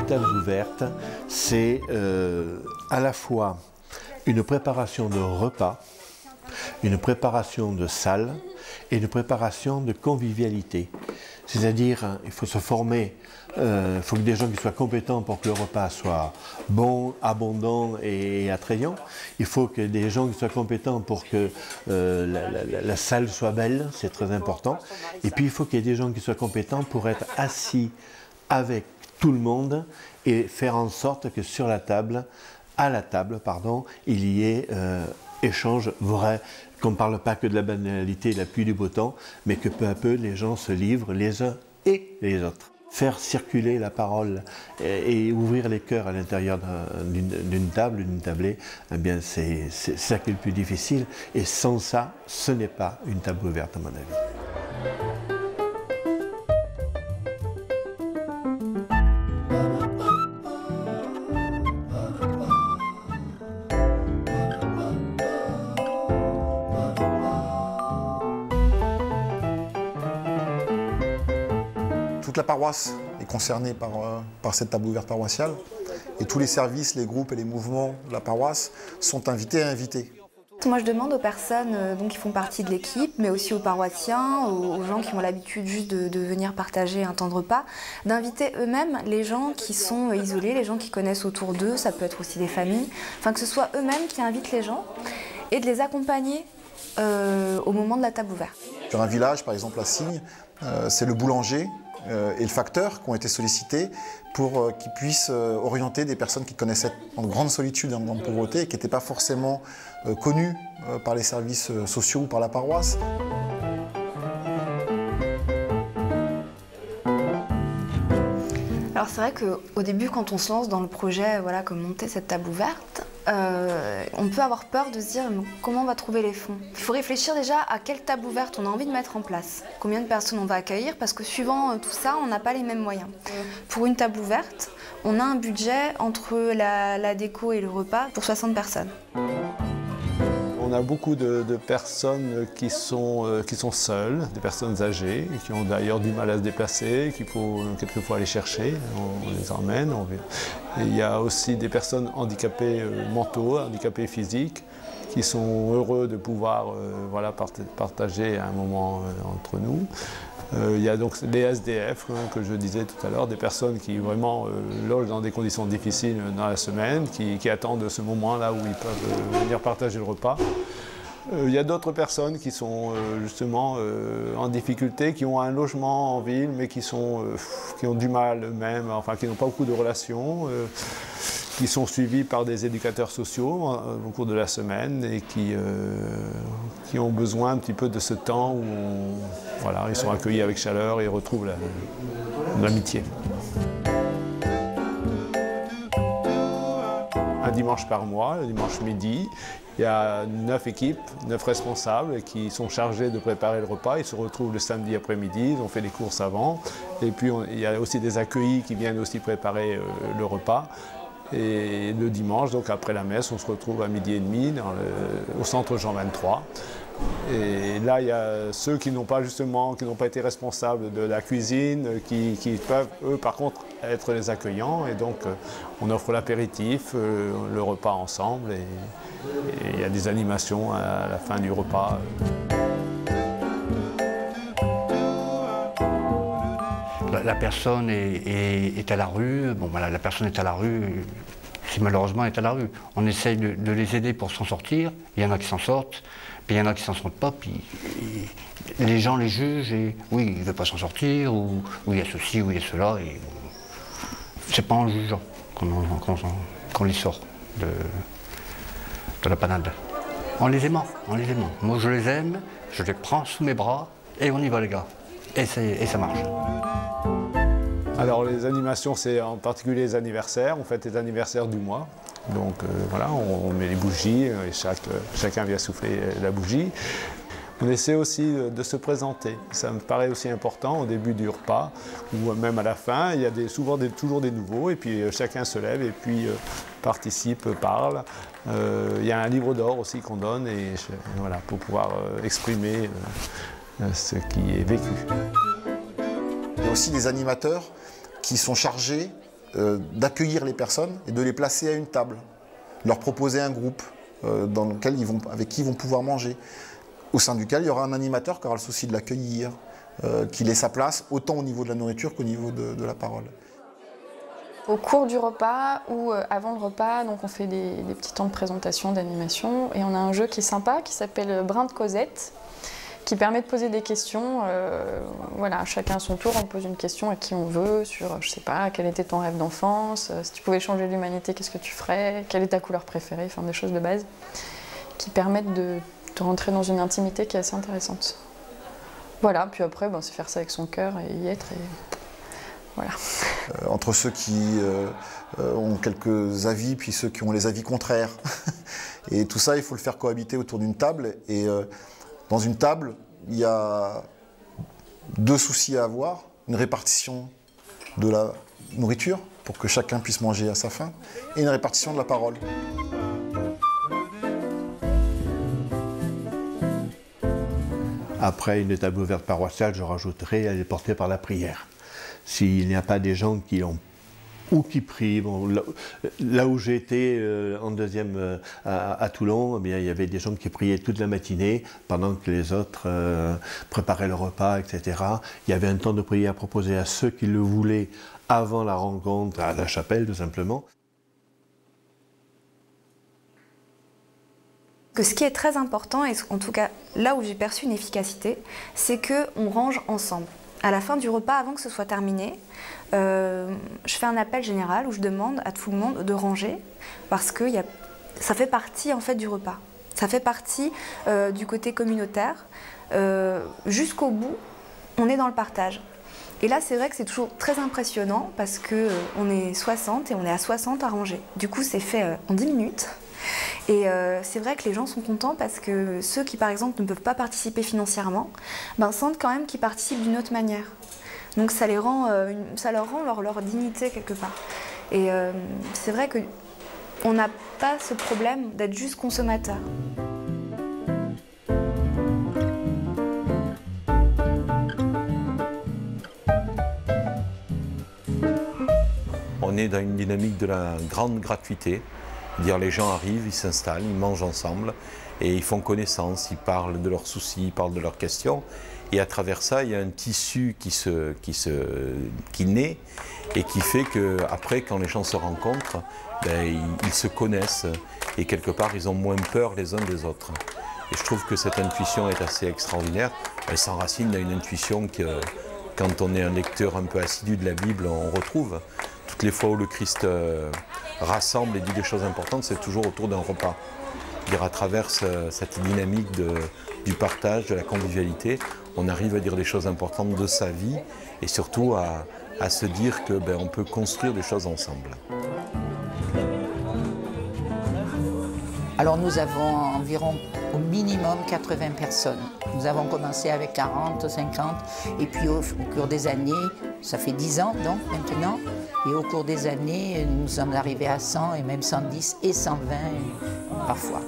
tables ouvertes, c'est à la fois une préparation de repas, une préparation de salle et une préparation de convivialité. C'est-à-dire, il faut se former, il faut que des gens qui soient compétents pour que le repas soit bon, abondant et attrayant. Il faut que des gens qui soient compétents pour que la salle soit belle, c'est très important. Et puis il faut qu'il y ait des gens qui soient compétents pour être assis avec tout le monde et faire en sorte que sur la table, à la table, pardon, il y ait échange vrai, qu'on ne parle pas que de la banalité et la pluie du beau temps, mais que peu à peu les gens se livrent les uns et les autres. Faire circuler la parole et ouvrir les cœurs à l'intérieur d'une table, d'une tablée, eh bien c'est ça qui est le plus difficile. Et sans ça, ce n'est pas une table ouverte à mon avis. Toute la paroisse est concernée par cette table ouverte paroissiale et tous les services, les groupes et les mouvements de la paroisse sont invités et invités. Moi je demande aux personnes qui font partie de l'équipe, mais aussi aux paroissiens, aux gens qui ont l'habitude juste de venir partager un temps de repas, d'inviter eux-mêmes les gens qui sont isolés, les gens qui connaissent autour d'eux, ça peut être aussi des familles, enfin que ce soit eux-mêmes qui invitent les gens et de les accompagner au moment de la table ouverte. Sur un village, par exemple à Signes, c'est le boulanger et le facteur qui ont été sollicités pour qu'ils puissent orienter des personnes qui connaissaient en grande solitude et en grande pauvreté et qui n'étaient pas forcément connues par les services sociaux ou par la paroisse. Alors c'est vrai qu'au début, quand on se lance dans le projet, comme monter cette table ouverte, on peut avoir peur de se dire comment on va trouver les fonds. Il faut réfléchir déjà à quelle table ouverte on a envie de mettre en place, combien de personnes on va accueillir, parce que suivant tout ça, on n'a pas les mêmes moyens. Pour une table ouverte, on a un budget entre la déco et le repas pour 60 personnes. On a beaucoup de personnes qui sont seules, des personnes âgées, qui ont d'ailleurs du mal à se déplacer, qu'il faut quelquefois aller chercher, on les emmène. Et il y a aussi des personnes handicapées mentaux, handicapées physiques, qui sont heureux de pouvoir partager un moment entre nous. Il y a donc les SDF, que je disais tout à l'heure, des personnes qui vraiment logent dans des conditions difficiles dans la semaine, qui attendent ce moment-là où ils peuvent venir partager le repas. Il y a d'autres personnes qui sont justement en difficulté, qui ont un logement en ville, mais qui ont du mal eux-mêmes, enfin qui n'ont pas beaucoup de relations, qui sont suivis par des éducateurs sociaux au cours de la semaine et qui ont besoin un petit peu de ce temps où ils sont accueillis avec chaleur et retrouvent l'amitié. Un dimanche par mois, le dimanche midi, il y a 9 équipes, 9 responsables qui sont chargés de préparer le repas. Ils se retrouvent le samedi après-midi, ils ont fait les courses avant. Et puis il y a aussi des accueillis qui viennent aussi préparer le repas. Et le dimanche, donc après la messe, on se retrouve à 12h30 au centre Jean 23. Et là, il y a ceux qui n'ont pas été responsables de la cuisine, qui peuvent, eux, par contre, être les accueillants. Et donc, on offre l'apéritif, le repas ensemble, et il y a des animations à la fin du repas. La personne est à la rue, la personne est à la rue, si malheureusement elle est à la rue. On essaye de les aider pour s'en sortir, il y en a qui s'en sortent, puis il y en a qui s'en sortent pas, puis les gens les jugent, et oui, il ne veut pas s'en sortir, ou il y a ceci, ou il y a cela, et c'est pas en jugeant qu'on les sort de la panade. En les aimant. Moi je les aime, je les prends sous mes bras, et on y va les gars, et ça marche. Alors les animations, c'est en particulier les anniversaires. On fête les anniversaires du mois. Donc on met les bougies et chacun vient souffler la bougie. On essaie aussi de se présenter. Ça me paraît aussi important au début du repas ou même à la fin. Il y a toujours des nouveaux et puis chacun se lève et puis participe, parle. Il y a un livre d'or aussi qu'on donne pour pouvoir exprimer ce qui est vécu. Il y a aussi des animateurs qui sont chargés d'accueillir les personnes et de les placer à une table, leur proposer un groupe avec qui ils vont pouvoir manger, au sein duquel il y aura un animateur qui aura le souci de l'accueillir, qu'il ait sa place autant au niveau de la nourriture qu'au niveau de la parole. Au cours du repas ou avant le repas, donc on fait des petits temps de présentation, d'animation, et on a un jeu qui est sympa qui s'appelle Brin de Cosette, qui permet de poser des questions. Voilà, chacun à son tour, on pose une question à qui on veut sur, je sais pas, quel était ton rêve d'enfance, si tu pouvais changer l'humanité, qu'est-ce que tu ferais, quelle est ta couleur préférée, enfin des choses de base qui permettent de rentrer dans une intimité qui est assez intéressante. Voilà, puis après, c'est faire ça avec son cœur et y être. Voilà. Entre ceux qui ont quelques avis, puis ceux qui ont les avis contraires. Et tout ça, il faut le faire cohabiter autour d'une table. Et dans une table, il y a deux soucis à avoir. Une répartition de la nourriture, pour que chacun puisse manger à sa faim, et une répartition de la parole. Après une table ouverte paroissiale, je rajouterai, elle est portée par la prière. S'il n'y a pas des gens qui ont ou qui prient, là où j'ai été en deuxième à Toulon, eh bien, il y avait des gens qui priaient toute la matinée pendant que les autres préparaient le repas, etc. Il y avait un temps de prière proposé à ceux qui le voulaient avant la rencontre à la chapelle, tout simplement. Que ce qui est très important, et en tout cas là où j'ai perçu une efficacité, c'est qu'on range ensemble. À la fin du repas, avant que ce soit terminé, je fais un appel général où je demande à tout le monde de ranger parce que ça fait partie en fait du repas. Ça fait partie du côté communautaire. Jusqu'au bout, on est dans le partage. Et là, c'est vrai que c'est toujours très impressionnant parce qu'on est 60 et on est à 60 à ranger. Du coup, c'est fait en 10 minutes. Et c'est vrai que les gens sont contents parce que ceux qui, par exemple, ne peuvent pas participer financièrement, sentent quand même qu'ils participent d'une autre manière. Donc ça leur rend leur dignité quelque part. Et c'est vrai qu'on n'a pas ce problème d'être juste consommateur. On est dans une dynamique de la grande gratuité. Dire les gens arrivent, ils s'installent, ils mangent ensemble et ils font connaissance, ils parlent de leurs soucis, ils parlent de leurs questions. Et à travers ça, il y a un tissu qui naît et qui fait qu'après, quand les gens se rencontrent, ils se connaissent et quelque part, ils ont moins peur les uns des autres. Et je trouve que cette intuition est assez extraordinaire. Elle s'enracine dans une intuition que, quand on est un lecteur un peu assidu de la Bible, on retrouve. Toutes les fois où le Christ rassemble et dit des choses importantes, c'est toujours autour d'un repas. À travers cette dynamique du partage, de la convivialité, on arrive à dire des choses importantes de sa vie et surtout à se dire qu'on peut construire des choses ensemble. Alors nous avons environ au minimum 80 personnes. Nous avons commencé avec 40, 50 et puis au cours des années, ça fait 10 ans donc maintenant, et au cours des années, nous sommes arrivés à 100 et même 110 et 120 parfois.